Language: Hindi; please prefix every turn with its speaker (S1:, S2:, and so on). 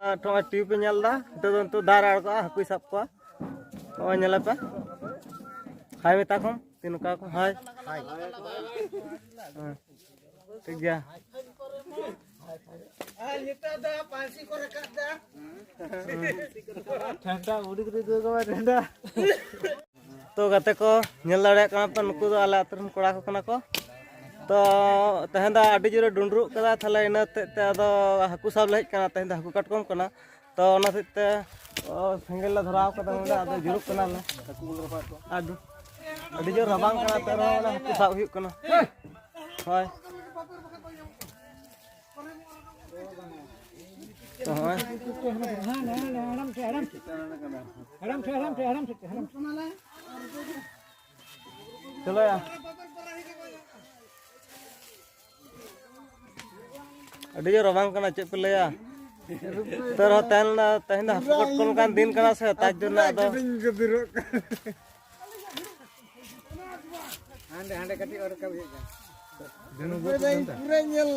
S1: टीवी पे नेलदा तो दार आड़को हाकु साब को ओ नेला पे हाय मेता को तीन का को हाय ठीक गया
S2: निता दा पांसी को रखा दा
S1: ठंडा उड़ी उड़ी दो को ठंडा तो गाते को नेल दाड़े कना पे नुकु दो आले अतरन कोड़ा को कना को तो तहन दा आडी जोरे डुंडरू कदा थाले इना ते आदो हाकु साब लहज कना तहन दा हाकु काटकम कना तो ओना ते सेंगेल ला धराव कदा ओंडे आदो जुरुक कना ले हाकु रपा को आडी जोर रबांग कना ते रो ओना हाकु साब हुयुक कना हाय तो हाय चलो यार अड़ी जो रवांग कना चे पे लया तर तहन तहन हकट कोन कान दिन कना से ताज जो ना दो
S2: हांडे हांडे कटी और कब पूरे नेल